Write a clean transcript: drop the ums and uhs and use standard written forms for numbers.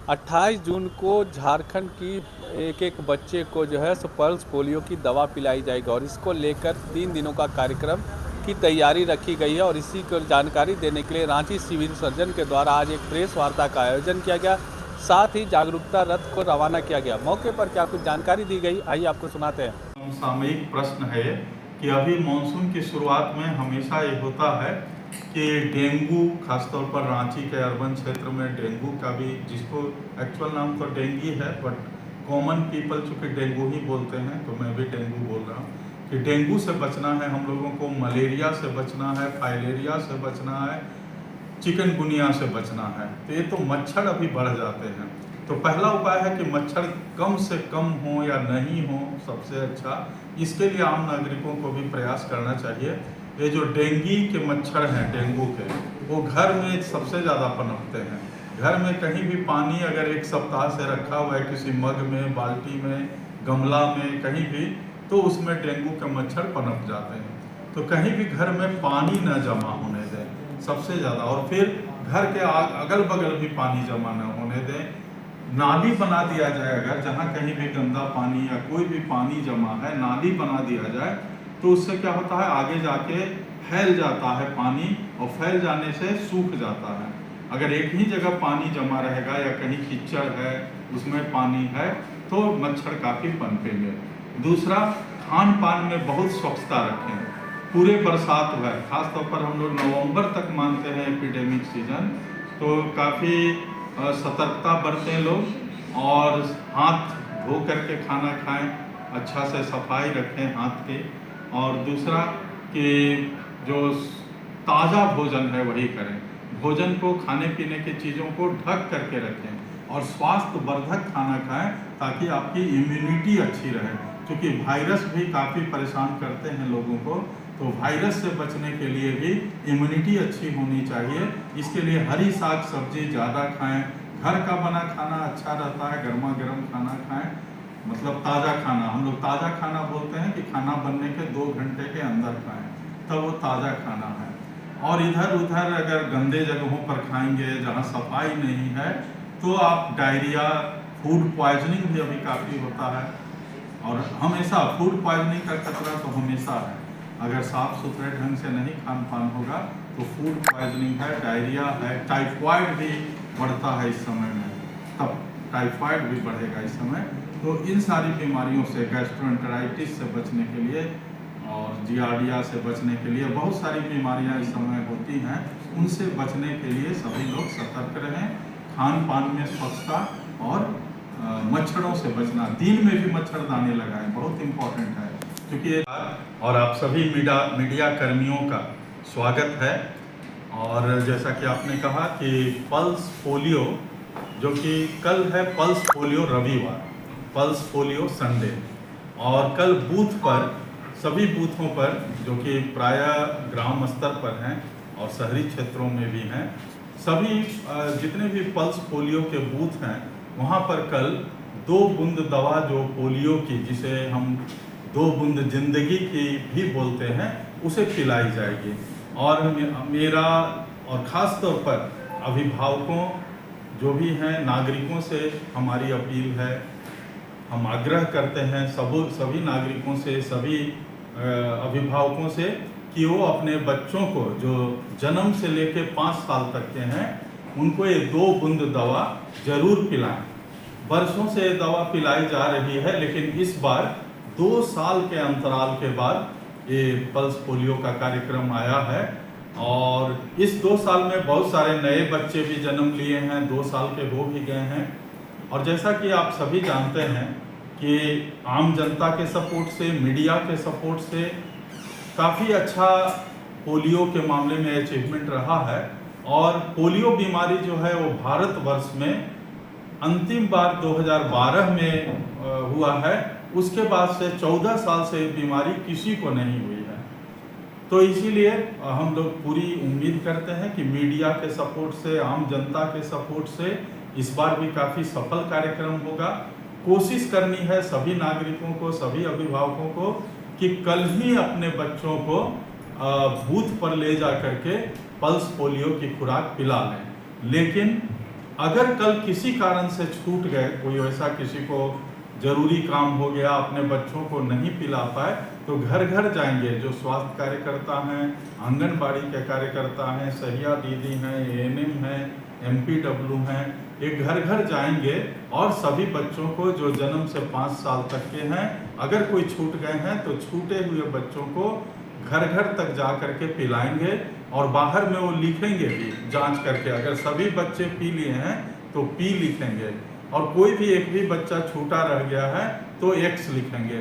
28 जून को झारखंड की एक एक बच्चे को जो है सो पल्स पोलियो की दवा पिलाई जाएगी और इसको लेकर 3 दिनों का कार्यक्रम की तैयारी रखी गई है। और इसी को जानकारी देने के लिए रांची सिविल सर्जन के द्वारा आज एक प्रेस वार्ता का आयोजन किया गया, साथ ही जागरूकता रथ को रवाना किया गया। मौके पर क्या कुछ जानकारी दी गई, आइए आपको सुनाते हैं। सामयिक प्रश्न है कि अभी मानसून की शुरुआत में हमेशा ये होता है कि डेंगू, खासतौर पर रांची के अर्बन क्षेत्र में डेंगू का भी, जिसको एक्चुअल नाम तो डेंगी है बट कॉमन पीपल चूँकि डेंगू ही बोलते हैं तो मैं भी डेंगू बोल रहा हूँ, कि डेंगू से बचना है हम लोगों को, मलेरिया से बचना है, फाइलेरिया से बचना है, चिकनगुनिया से बचना है। तो ये तो मच्छर अभी बढ़ जाते हैं, तो पहला उपाय है कि मच्छर कम से कम हो या नहीं हो, सबसे अच्छा। इसके लिए आम नागरिकों को भी प्रयास करना चाहिए। ये जो डेंगी के मच्छर हैं, डेंगू के, वो घर में सबसे ज़्यादा पनपते हैं। घर में कहीं भी पानी अगर 1 सप्ताह से रखा हुआ है किसी मग में, बाल्टी में, गमला में, कहीं भी, तो उसमें डेंगू के मच्छर पनप जाते हैं। तो कहीं भी घर में पानी न जमा होने दें सबसे ज़्यादा, और फिर घर के अगल बगल भी पानी जमा न होने दें। नाली बना दिया जाए, अगर जहाँ कहीं भी गंदा पानी या कोई भी पानी जमा है, नाली बना दिया जाए, तो उससे क्या होता है, आगे जाके फैल जाता है पानी, और फैल जाने से सूख जाता है। अगर एक ही जगह पानी जमा रहेगा या कहीं कीचड़ है, उसमें पानी है, तो मच्छर काफ़ी पनपेंगे। दूसरा, खान पान में बहुत स्वच्छता रखें। पूरे बरसात हुआ है, खासतौर पर हम लोग नवंबर तक मानते हैं एपिडेमिक सीजन, तो काफ़ी सतर्कता बरतें लोग, और हाथ धो करके खाना खाएं, अच्छा से सफाई रखें हाथ के। और दूसरा कि जो ताज़ा भोजन है वही करें, भोजन को, खाने पीने की चीज़ों को ढक करके रखें, और स्वास्थ्यवर्धक खाना खाएं ताकि आपकी इम्यूनिटी अच्छी रहे, क्योंकि वायरस भी काफ़ी परेशान करते हैं लोगों को। तो वायरस से बचने के लिए भी इम्यूनिटी अच्छी होनी चाहिए। इसके लिए हरी साग सब्जी ज़्यादा खाएं, घर का बना खाना अच्छा रहता है, गर्मा गर्म खाना खाएं, मतलब ताज़ा खाना। हम लोग ताज़ा खाना बोलते हैं कि खाना बनने के 2 घंटे के अंदर खाएं, तब वो ताज़ा खाना है। और इधर उधर अगर गंदे जगहों पर खाएंगे जहाँ सफाई नहीं है, तो आप डायरिया, फूड पॉइजनिंग भी अभी काफ़ी होता है, और हमेशा फूड पॉइजनिंग का खतरा तो हमेशा है। अगर साफ सुथरे ढंग से नहीं खान पान होगा तो फूड पॉइजनिंग है, डायरिया है, टाइफाइड भी बढ़ता है इस समय में, तब टाइफाइड भी बढ़ेगा इस समय। तो इन सारी बीमारियों से, गैस्ट्रोएंटेराइटिस से बचने के लिए और जियार्डिया से बचने के लिए, बहुत सारी बीमारियां इस समय होती हैं, उनसे बचने के लिए सभी लोग सतर्क रहें। खान पान में स्वच्छता और मच्छरों से बचना, दिन में भी मच्छरदानी लगाएं, बहुत इम्पोर्टेंट है। क्योंकि और आप सभी मीडिया कर्मियों का स्वागत है। और जैसा कि आपने कहा कि पल्स पोलियो, जो कि कल है पल्स पोलियो रविवार, पल्स पोलियो संडे, और कल बूथ पर, सभी बूथों पर, जो कि प्रायः ग्राम स्तर पर हैं और शहरी क्षेत्रों में भी हैं, सभी जितने भी पल्स पोलियो के बूथ हैं, वहाँ पर कल 2 बूंद दवा, जो पोलियो की, जिसे हम 2 बूंद जिंदगी की भी बोलते हैं, उसे पिलाई जाएगी। और मेरा और ख़ास तौर पर अभिभावकों जो भी हैं, नागरिकों से हमारी अपील है, हम आग्रह करते हैं सभी नागरिकों से, सभी अभिभावकों से, कि वो अपने बच्चों को जो जन्म से लेकर 5 साल तक के हैं, उनको ये 2 बूंद दवा जरूर पिलाएं। बरसों से ये दवा पिलाई जा रही है, लेकिन इस बार 2 साल के अंतराल के बाद ये पल्स पोलियो का कार्यक्रम आया है। और इस 2 साल में बहुत सारे नए बच्चे भी जन्म लिए हैं, 2 साल के हो भी गए हैं। और जैसा कि आप सभी जानते हैं कि आम जनता के सपोर्ट से, मीडिया के सपोर्ट से काफ़ी अच्छा पोलियो के मामले में अचीवमेंट रहा है। और पोलियो बीमारी जो है वो भारतवर्ष में अंतिम बार 2012 में हुआ है, उसके बाद से 14 साल से बीमारी किसी को नहीं हुई है। तो इसीलिए हम लोग पूरी उम्मीद करते हैं कि मीडिया के सपोर्ट से, आम जनता के सपोर्ट से इस बार भी काफ़ी सफल कार्यक्रम होगा। कोशिश करनी है सभी नागरिकों को, सभी अभिभावकों को, कि कल ही अपने बच्चों को बूथ पर ले जा करके पल्स पोलियो की खुराक पिला लें। लेकिन अगर कल किसी कारण से छूट गए, कोई ऐसा किसी को जरूरी काम हो गया, अपने बच्चों को नहीं पिला पाए, तो घर घर जाएंगे। जो स्वास्थ्य कार्यकर्ता हैं, आंगनबाड़ी के कार्यकर्ता हैं, सहिया दीदी हैं, एएनएम हैं, एमपीडब्ल्यू हैं, ये घर घर जाएंगे और सभी बच्चों को जो जन्म से 5 साल तक के हैं, अगर कोई छूट गए हैं तो छूटे हुए बच्चों को घर घर तक जा करके पिलाएंगे और बाहर में वो लिखेंगे भी जांच करके। अगर सभी बच्चे पी लिए हैं तो पी लिखेंगे और कोई भी एक भी बच्चा छूटा रह गया है तो एक्स लिखेंगे।